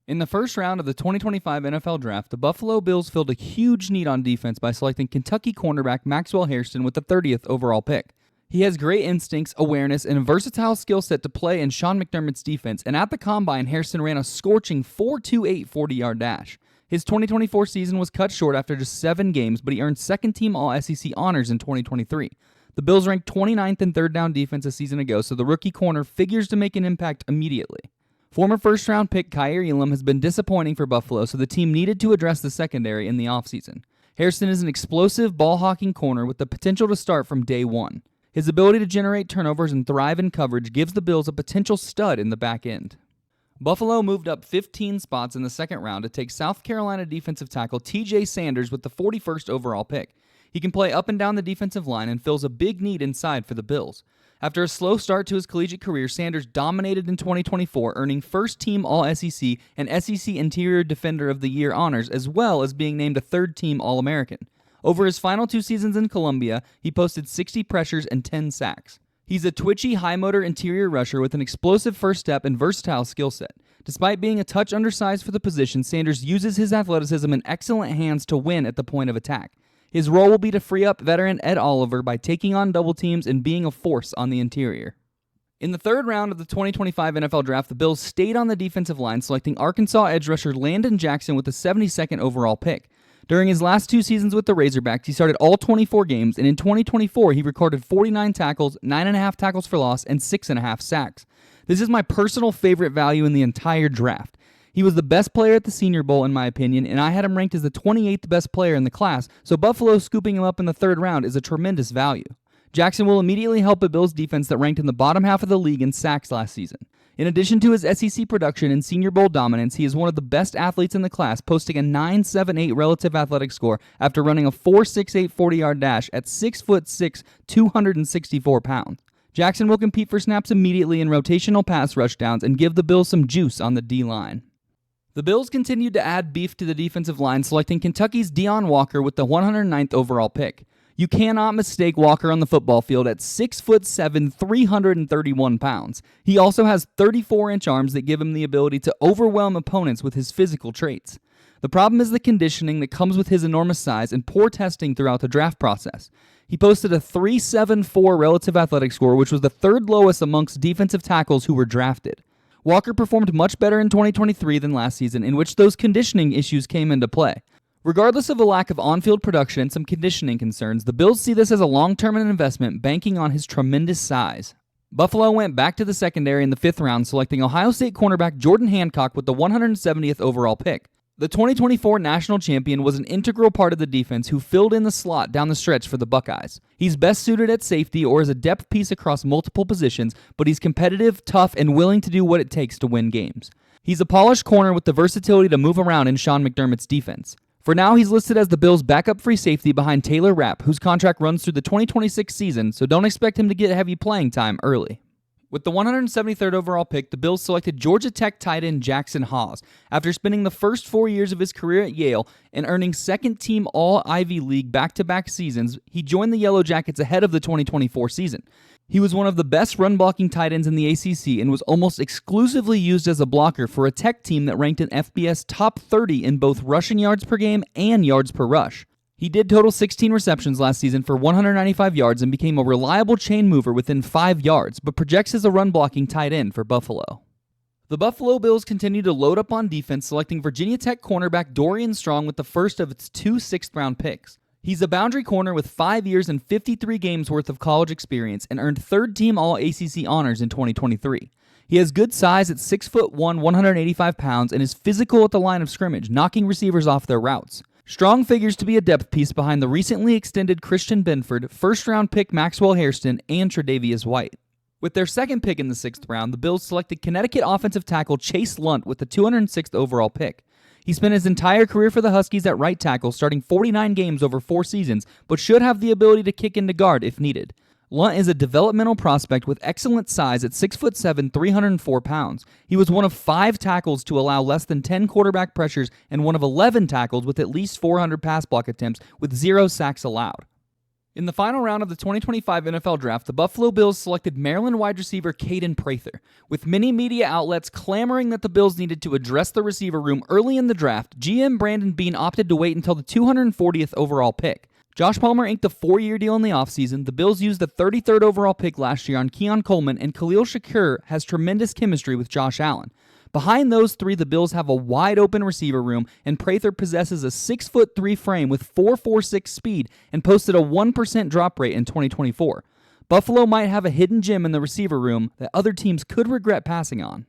In the first round of the 2025 NFL Draft, the Buffalo Bills filled a huge need on defense by selecting Kentucky cornerback Maxwell Hairston with the 30th overall pick. He has great instincts, awareness, and a versatile skill set to play in Sean McDermott's defense, and at the Combine, Hairston ran a scorching 4.28 40-yard dash. His 2024 season was cut short after just 7 games, but he earned second-team All-SEC honors in 2023. The Bills ranked 29th in third down defense a season ago, so the rookie corner figures to make an impact immediately. Former first-round pick Kaiir Elam has been disappointing for Buffalo, so the team needed to address the secondary in the offseason. Hairston is an explosive, ball-hawking corner with the potential to start from day one. His ability to generate turnovers and thrive in coverage gives the Bills a potential stud in the back end. Buffalo moved up 15 spots in the second round to take South Carolina defensive tackle TJ Sanders with the 41st overall pick. He can play up and down the defensive line and fills a big need inside for the Bills. After a slow start to his collegiate career, Sanders dominated in 2024, earning first-team All-SEC and SEC Interior Defender of the Year honors, as well as being named a third-team All-American. Over his final 2 seasons in Columbia, he posted 60 pressures and 10 sacks. He's a twitchy, high-motor interior rusher with an explosive first step and versatile skill set. Despite being a touch undersized for the position, Sanders uses his athleticism and excellent hands to win at the point of attack. His role will be to free up veteran Ed Oliver by taking on double teams and being a force on the interior. In the third round of the 2025 NFL Draft, the Bills stayed on the defensive line, selecting Arkansas edge rusher Landon Jackson with the 72nd overall pick. During his last 2 seasons with the Razorbacks, he started all 24 games, and in 2024, he recorded 49 tackles, 9.5 tackles for loss, and 6.5 sacks. This is my personal favorite value in the entire draft. He was the best player at the Senior Bowl, in my opinion, and I had him ranked as the 28th best player in the class, so Buffalo scooping him up in the third round is a tremendous value. Jackson will immediately help a Bills defense that ranked in the bottom half of the league in sacks last season. In addition to his SEC production and Senior Bowl dominance, he is one of the best athletes in the class, posting a 9.78 relative athletic score after running a 4.68 40-yard dash at 6'6", 264 pounds. Jackson will compete for snaps immediately in rotational pass rush downs and give the Bills some juice on the D-line. The Bills continued to add beef to the defensive line, selecting Kentucky's Deone Walker with the 109th overall pick. You cannot mistake Walker on the football field at 6'7", 331 pounds. He also has 34-inch arms that give him the ability to overwhelm opponents with his physical traits. The problem is the conditioning that comes with his enormous size and poor testing throughout the draft process. He posted a 3.74 relative athletic score, which was the third lowest amongst defensive tackles who were drafted. Walker performed much better in 2023 than last season, in which those conditioning issues came into play. Regardless of a lack of on-field production and some conditioning concerns, the Bills see this as a long-term investment, banking on his tremendous size. Buffalo went back to the secondary in the 5th round, selecting Ohio State cornerback Jordan Hancock with the 170th overall pick. The 2024 national champion was an integral part of the defense who filled in the slot down the stretch for the Buckeyes. He's best suited at safety or as a depth piece across multiple positions, but he's competitive, tough, and willing to do what it takes to win games. He's a polished corner with the versatility to move around in Sean McDermott's defense. For now, he's listed as the Bills' backup free safety behind Taylor Rapp, whose contract runs through the 2026 season, so don't expect him to get heavy playing time early. With the 173rd overall pick, the Bills selected Georgia Tech tight end Jackson Hawes. After spending the first 4 years of his career at Yale and earning second-team All-Ivy League back-to-back seasons, he joined the Yellow Jackets ahead of the 2024 season. He was one of the best run-blocking tight ends in the ACC and was almost exclusively used as a blocker for a Tech team that ranked an FBS top 30 in both rushing yards per game and yards per rush. He did total 16 receptions last season for 195 yards and became a reliable chain mover within 5 yards, but projects as a run-blocking tight end for Buffalo. The Buffalo Bills continue to load up on defense, selecting Virginia Tech cornerback Dorian Strong with the first of its 2 6th-round picks. He's a boundary corner with 5 years and 53 games worth of college experience and earned third-team All-ACC honors in 2023. He has good size at 6'1", 185 pounds, and is physical at the line of scrimmage, knocking receivers off their routes. Strong figures to be a depth piece behind the recently extended Christian Benford, first-round pick Maxwell Hairston, and Tre'Davious White. With their second pick in the 6th round, the Bills selected Connecticut offensive tackle Chase Lundt with the 206th overall pick. He spent his entire career for the Huskies at right tackle, starting 49 games over 4 seasons, but should have the ability to kick into guard if needed. Lundt is a developmental prospect with excellent size at 6'7", 304 pounds. He was one of 5 tackles to allow less than 10 quarterback pressures and one of 11 tackles with at least 400 pass block attempts with 0 sacks allowed. In the final round of the 2025 NFL Draft, the Buffalo Bills selected Maryland wide receiver Kaden Prather. With many media outlets clamoring that the Bills needed to address the receiver room early in the draft, GM Brandon Beane opted to wait until the 240th overall pick. Josh Palmer inked a 4-year deal in the offseason. The Bills used the 33rd overall pick last year on Keon Coleman, and Khalil Shakur has tremendous chemistry with Josh Allen. Behind those three, the Bills have a wide-open receiver room, and Prather possesses a 6'3" frame with 4.46 speed and posted a 1% drop rate in 2024. Buffalo might have a hidden gem in the receiver room that other teams could regret passing on.